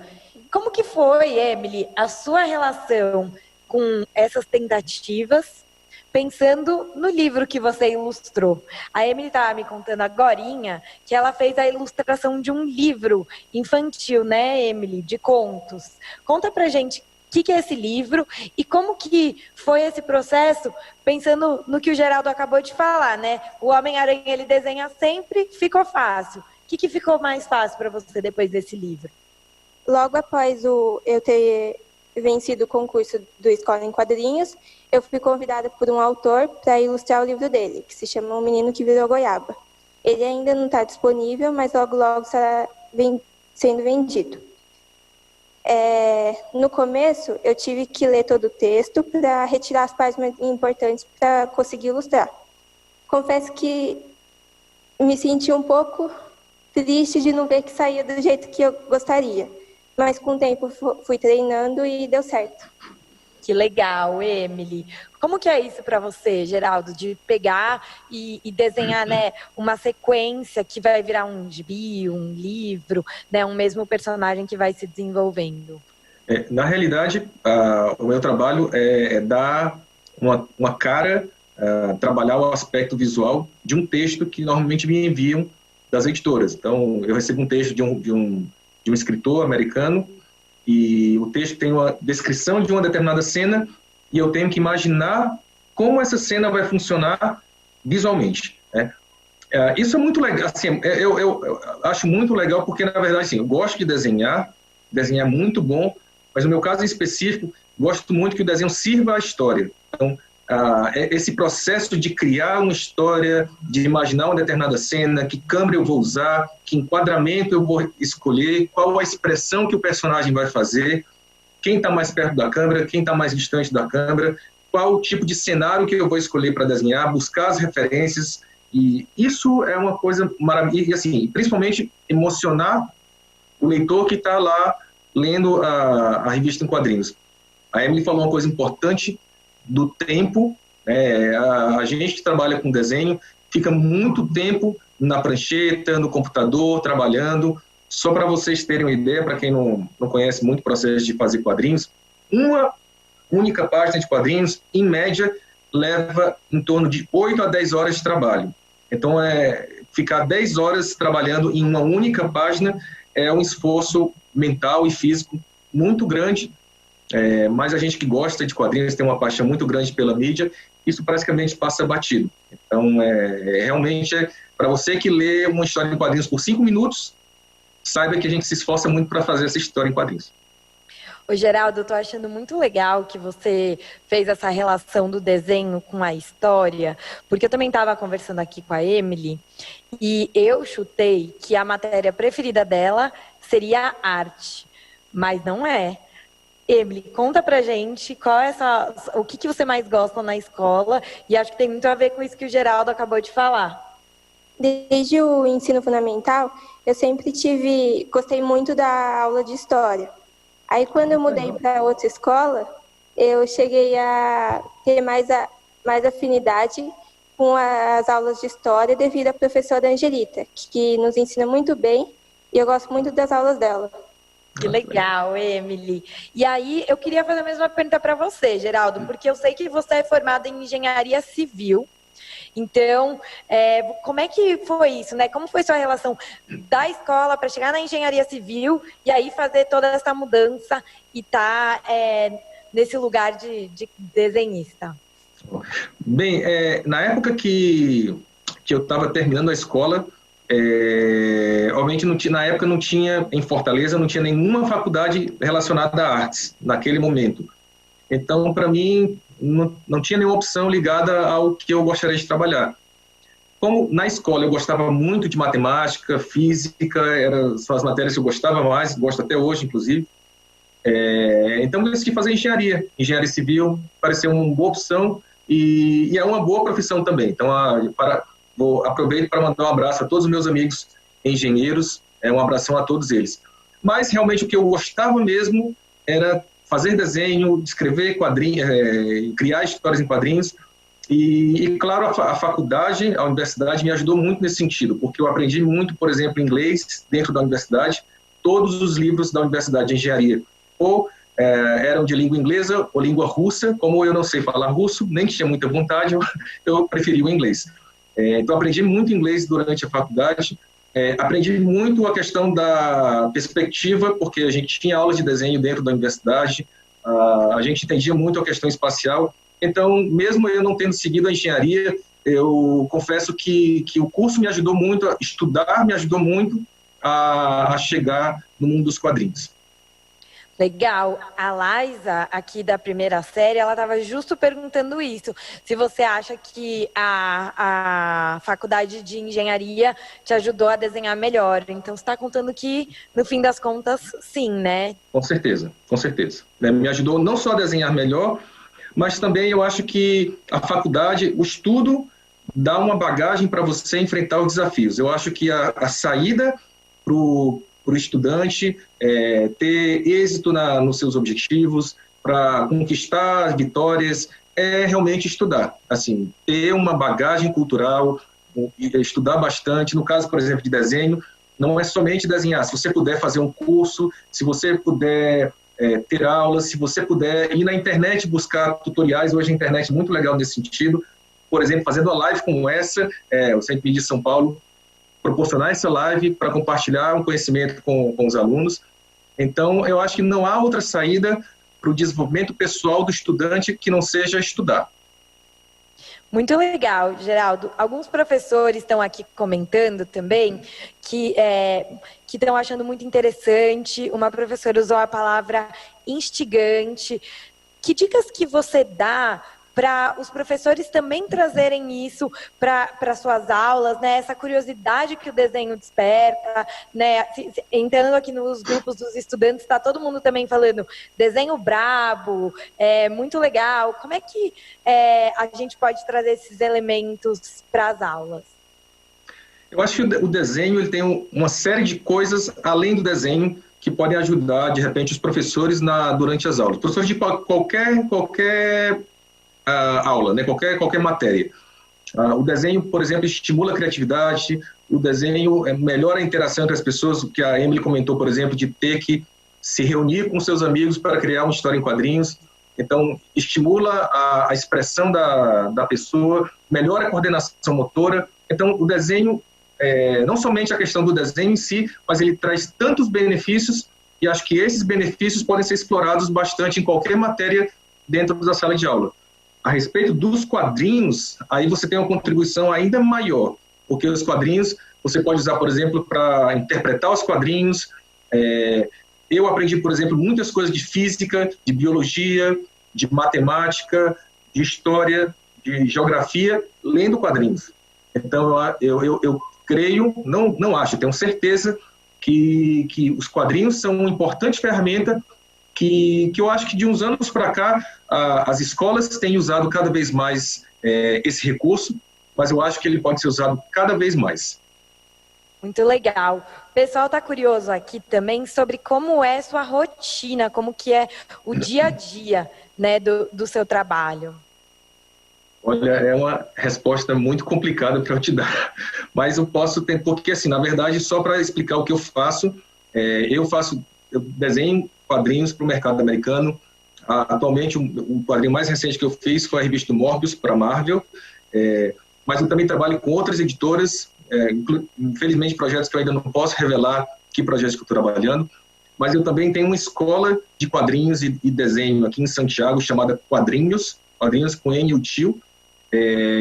Como que foi, Emily, a sua relação com essas tentativas, pensando no livro que você ilustrou? A Emily estava me contando agorinha que ela fez a ilustração de um livro infantil, né, Emily, de contos. Conta pra gente o que é esse livro e como que foi esse processo, pensando no que o Geraldo acabou de falar, né? O Homem-Aranha, ele desenha sempre, ficou fácil. O que ficou mais fácil para você depois desse livro? Logo após eu ter vencido o concurso do Escola em Quadrinhos, eu fui convidada por um autor para ilustrar o livro dele, que se chama O Menino que Virou Goiaba. Ele ainda não está disponível, mas logo estará sendo vendido. No começo, eu tive que ler todo o texto para retirar as partes mais importantes para conseguir ilustrar. Confesso que me senti um pouco triste de não ver que saía do jeito que eu gostaria, mas com o tempo fui treinando e deu certo. Que legal, Emily. Como que é isso para você, Geraldo, de pegar e desenhar, né, uma sequência que vai virar um gibi, um livro, né, um mesmo personagem que vai se desenvolvendo? Na realidade, o meu trabalho é dar uma cara, trabalhar o aspecto visual de um texto que normalmente me enviam das editoras. Então, eu recebo um texto de um escritor americano, e o texto tem uma descrição de uma determinada cena e eu tenho que imaginar como essa cena vai funcionar visualmente, né? Isso é muito legal, assim, eu acho muito legal porque, na verdade, assim, eu gosto de desenhar é muito bom, mas no meu caso em específico, gosto muito que o desenho sirva à história. Então, esse processo de criar uma história, de imaginar uma determinada cena, que câmera eu vou usar, que enquadramento eu vou escolher, qual a expressão que o personagem vai fazer, quem está mais perto da câmera, quem está mais distante da câmera, qual o tipo de cenário que eu vou escolher para desenhar, buscar as referências, e isso é uma coisa maravilhosa, e assim, principalmente emocionar o leitor que está lá lendo a revista em quadrinhos. A Emily falou uma coisa importante do tempo, a gente que trabalha com desenho fica muito tempo na prancheta, no computador, trabalhando. Só para vocês terem uma ideia, para quem não conhece muito o processo de fazer quadrinhos, uma única página de quadrinhos, em média, leva em torno de 8 a 10 horas de trabalho. Então, ficar 10 horas trabalhando em uma única página é um esforço mental e físico muito grande, mas a gente que gosta de quadrinhos tem uma paixão muito grande pela mídia, isso praticamente passa batido. Então, realmente, para você que lê uma história em quadrinhos por 5 minutos, saiba que a gente se esforça muito para fazer essa história em quadrinhos. Ô, Geraldo, eu tô achando muito legal que você fez essa relação do desenho com a história, porque eu também estava conversando aqui com a Emily e eu chutei que a matéria preferida dela seria arte, mas não é. Emily, conta pra gente o que você mais gosta na escola, e acho que tem muito a ver com isso que o Geraldo acabou de falar. Desde o ensino fundamental, eu sempre gostei muito da aula de história. Aí, quando eu mudei para outra escola, eu cheguei a ter mais afinidade com as aulas de história devido à professora Angelita, que nos ensina muito bem, e eu gosto muito das aulas dela. Que legal, Emily. E aí, eu queria fazer a mesma pergunta para você, Geraldo, porque eu sei que você é formada em engenharia civil. Então, como é que foi isso, né? Como foi sua relação da escola para chegar na engenharia civil e aí fazer toda essa mudança e estar nesse lugar de desenhista? Bem, na época que eu estava terminando a escola, obviamente na época não tinha, em Fortaleza, não tinha nenhuma faculdade relacionada a artes, naquele momento. Então, para mim, não tinha nenhuma opção ligada ao que eu gostaria de trabalhar. Como na escola eu gostava muito de matemática, física, são as matérias que eu gostava mais, gosto até hoje, inclusive. Então eu decidi fazer engenharia civil, pareceu uma boa opção e é uma boa profissão também. Então aproveito para mandar um abraço a todos os meus amigos engenheiros, um abração a todos eles. Mas realmente o que eu gostava mesmo era fazer desenho, escrever quadrinhos, criar histórias em quadrinhos. E claro, a faculdade, a universidade me ajudou muito nesse sentido, porque eu aprendi muito, por exemplo, inglês dentro da universidade. Todos os livros da universidade de engenharia ou eram de língua inglesa ou língua russa. Como eu não sei falar russo, nem tinha muita vontade, eu preferi o inglês. Então aprendi muito inglês durante a faculdade. Aprendi muito a questão da perspectiva, porque a gente tinha aulas de desenho dentro da universidade, a gente entendia muito a questão espacial. Então, mesmo eu não tendo seguido a engenharia, eu confesso que o curso me ajudou muito a estudar, me ajudou muito a chegar no mundo dos quadrinhos. Legal. A Laisa, aqui da primeira série, ela estava justo perguntando isso. Se você acha que a faculdade de engenharia te ajudou a desenhar melhor. Então, você está contando que, no fim das contas, sim, né? Com certeza, com certeza. Me ajudou não só a desenhar melhor, mas também eu acho que a faculdade, o estudo, dá uma bagagem para você enfrentar os desafios. Eu acho que a saída para o estudante ter êxito nos seus objetivos, para conquistar vitórias, é realmente estudar. Assim, ter uma bagagem cultural, estudar bastante. No caso, por exemplo, de desenho, não é somente desenhar. Se você puder fazer um curso, se você puder ter aulas, se você puder ir na internet buscar tutoriais, hoje a internet é muito legal nesse sentido. Por exemplo, fazendo uma live como essa, o Centro de São Paulo, proporcionar essa live para compartilhar um conhecimento com os alunos. Então, eu acho que não há outra saída para o desenvolvimento pessoal do estudante que não seja estudar. Muito legal, Geraldo. Alguns professores estão aqui comentando também que estão achando muito interessante. Uma professora usou a palavra instigante. Que dicas que você dá para os professores também trazerem isso para suas aulas, né? Essa curiosidade que o desenho desperta, né? Entrando aqui nos grupos dos estudantes, está todo mundo também falando desenho brabo, muito legal. Como é que a gente pode trazer esses elementos para as aulas? Eu acho que o desenho ele tem uma série de coisas além do desenho que podem ajudar, de repente, os professores durante as aulas. Professores de qualquer aula, né? qualquer matéria. O desenho, por exemplo, estimula a criatividade, o desenho melhora a interação entre as pessoas, que a Emily comentou, por exemplo, de ter que se reunir com seus amigos para criar uma história em quadrinhos. Então, estimula a expressão da pessoa, melhora a coordenação motora. Então, o desenho, não somente a questão do desenho em si, mas ele traz tantos benefícios, e acho que esses benefícios podem ser explorados bastante em qualquer matéria dentro da sala de aula. A respeito dos quadrinhos, aí você tem uma contribuição ainda maior, porque os quadrinhos você pode usar, por exemplo, para interpretar os quadrinhos. Eu aprendi, por exemplo, muitas coisas de física, de biologia, de matemática, de história, de geografia, lendo quadrinhos. Então, eu creio, não acho, tenho certeza que os quadrinhos são uma importante ferramenta que eu acho que de uns anos para cá as escolas têm usado cada vez mais esse recurso, mas eu acho que ele pode ser usado cada vez mais. Muito legal. O pessoal está curioso aqui também sobre como é sua rotina, como que é o dia a dia, né, do seu trabalho. Olha, é uma resposta muito complicada para eu te dar, mas eu posso tentar, porque assim, na verdade, só para explicar o que eu faço, eu desenho quadrinhos para o mercado americano. Atualmente, o quadrinho mais recente que eu fiz foi a revista Morbius para a Marvel, mas eu também trabalho com outras editoras, infelizmente projetos que eu ainda não posso revelar que projetos que eu estou trabalhando, mas eu também tenho uma escola de quadrinhos e desenho aqui em Santiago, chamada Quadrinhos com N e o Tio.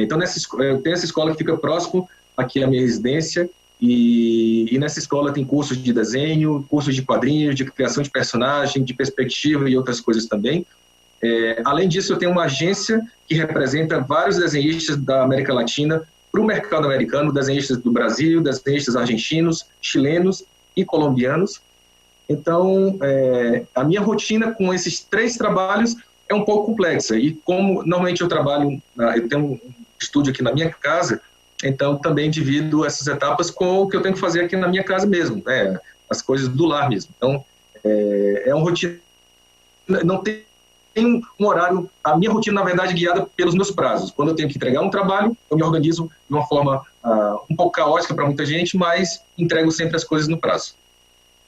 Então, eu tenho essa escola que fica próximo aqui à minha residência, e nessa escola tem cursos de desenho, cursos de quadrinhos, de criação de personagem, de perspectiva e outras coisas também. Além disso, eu tenho uma agência que representa vários desenhistas da América Latina para o mercado americano, desenhistas do Brasil, desenhistas argentinos, chilenos e colombianos. Então, a minha rotina com esses 3 trabalhos é um pouco complexa. E como normalmente eu tenho um estúdio aqui na minha casa, então também divido essas etapas com o que eu tenho que fazer aqui na minha casa mesmo, as coisas do lar mesmo. Então, é uma rotina, não tem um horário, a minha rotina, na verdade, é guiada pelos meus prazos. Quando eu tenho que entregar um trabalho, eu me organizo de uma forma um pouco caótica para muita gente, mas entrego sempre as coisas no prazo.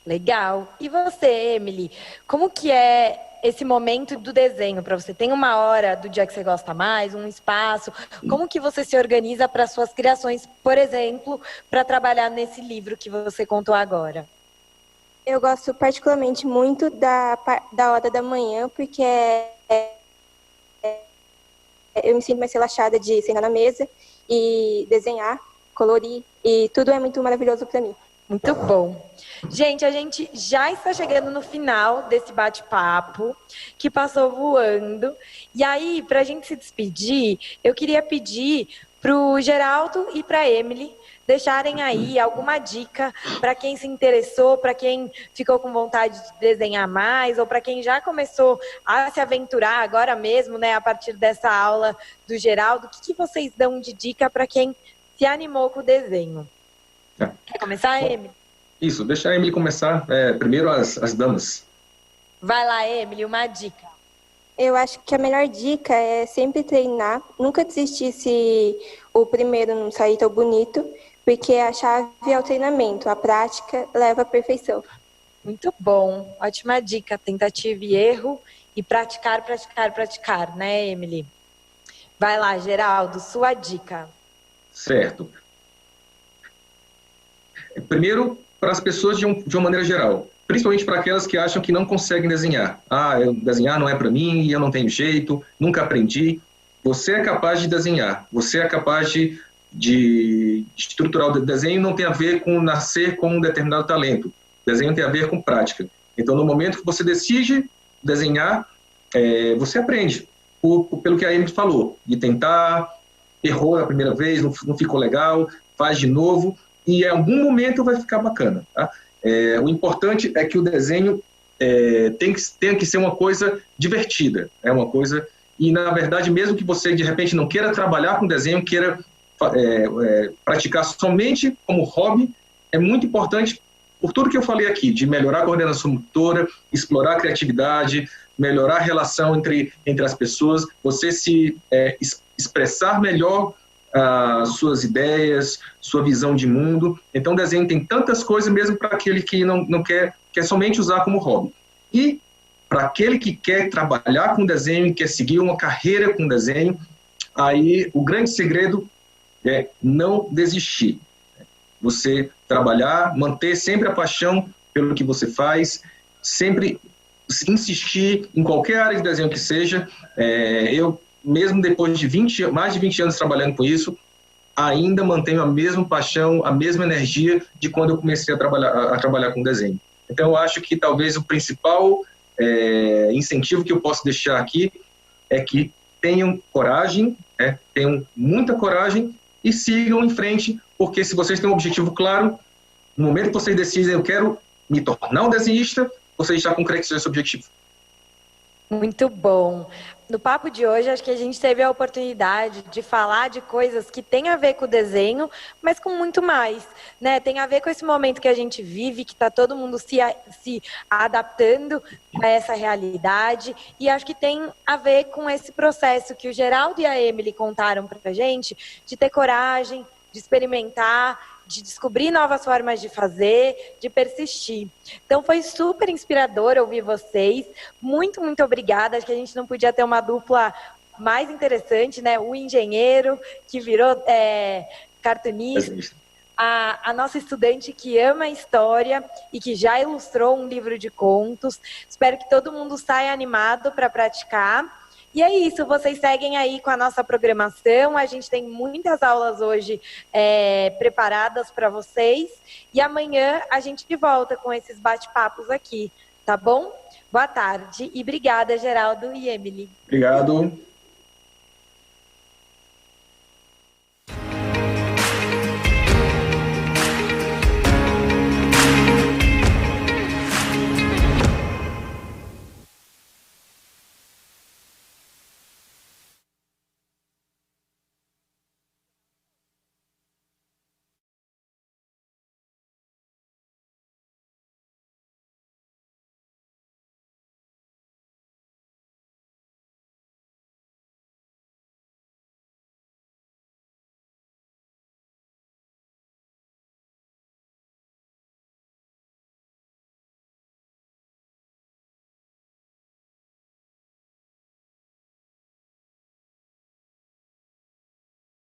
Legal. E você, Emily, como que é esse momento do desenho para você? Tem uma hora do dia que você gosta mais, um espaço? Como que você se organiza para suas criações, por exemplo, para trabalhar nesse livro que você contou agora? Eu gosto particularmente muito da hora da manhã, porque eu me sinto mais relaxada de sentar na mesa e desenhar, colorir, e tudo é muito maravilhoso para mim. Muito bom. Gente, a gente já está chegando no final desse bate-papo, que passou voando. E aí, para a gente se despedir, eu queria pedir para o Geraldo e para a Emily deixarem aí alguma dica para quem se interessou, para quem ficou com vontade de desenhar mais, ou para quem já começou a se aventurar agora mesmo, né, a partir dessa aula do Geraldo. O que vocês dão de dica para quem se animou com o desenho? Quer começar, Emily? Isso, deixa a Emily começar. Primeiro as damas. Vai lá, Emily, uma dica. Eu acho que a melhor dica é sempre treinar, nunca desistir se o primeiro não sair tão bonito, porque a chave é o treinamento, a prática leva à perfeição. Muito bom, ótima dica, tentativa e erro, e praticar, né, Emily? Vai lá, Geraldo, sua dica. Certo. Primeiro, para as pessoas de uma maneira geral, principalmente para aquelas que acham que não conseguem desenhar. Desenhar não é para mim, eu não tenho jeito, nunca aprendi. Você é capaz de desenhar, você é capaz de estruturar o desenho. Não tem a ver com nascer com um determinado talento. Desenho tem a ver com prática. Então, no momento que você decide desenhar, você aprende. pelo que a Emily falou, de tentar, errou na primeira vez, não ficou legal, faz de novo, e em algum momento vai ficar bacana. Tá? O importante é que o desenho tem que ser uma coisa divertida, uma coisa, e na verdade, mesmo que você de repente não queira trabalhar com desenho, queira praticar somente como hobby, é muito importante, por tudo que eu falei aqui, de melhorar a coordenação motora, explorar a criatividade, melhorar a relação entre as pessoas, você se expressar melhor suas ideias, sua visão de mundo. Então, o desenho tem tantas coisas, mesmo para aquele que não quer somente usar como hobby. E para aquele que quer trabalhar com desenho, quer seguir uma carreira com desenho, aí o grande segredo é não desistir. Você trabalhar, manter sempre a paixão pelo que você faz, sempre insistir em qualquer área de desenho que seja. Eu, mesmo depois de mais de 20 anos trabalhando com isso, ainda mantenho a mesma paixão, a mesma energia de quando eu comecei a trabalhar com desenho. Então, eu acho que talvez o principal incentivo que eu posso deixar aqui é que tenham coragem, tenham muita coragem e sigam em frente, porque se vocês têm um objetivo claro, no momento que vocês decidem, eu quero me tornar um desenhista, vocês já concretizam esse objetivo. Muito bom. No papo de hoje, acho que a gente teve a oportunidade de falar de coisas que têm a ver com o desenho, mas com muito mais, né? Tem a ver com esse momento que a gente vive, que está todo mundo se adaptando a essa realidade, e acho que tem a ver com esse processo que o Geraldo e a Emily contaram para a gente, de ter coragem, de experimentar, de descobrir novas formas de fazer, de persistir. Então foi super inspirador ouvir vocês. Muito, muito obrigada. Acho que a gente não podia ter uma dupla mais interessante, né? O engenheiro que virou cartunista, a nossa estudante que ama a história e que já ilustrou um livro de contos. Espero que todo mundo saia animado para praticar. E é isso, vocês seguem aí com a nossa programação, a gente tem muitas aulas hoje preparadas para vocês, e amanhã a gente volta com esses bate-papos aqui, tá bom? Boa tarde e obrigada, Geraldo e Emily. Obrigado.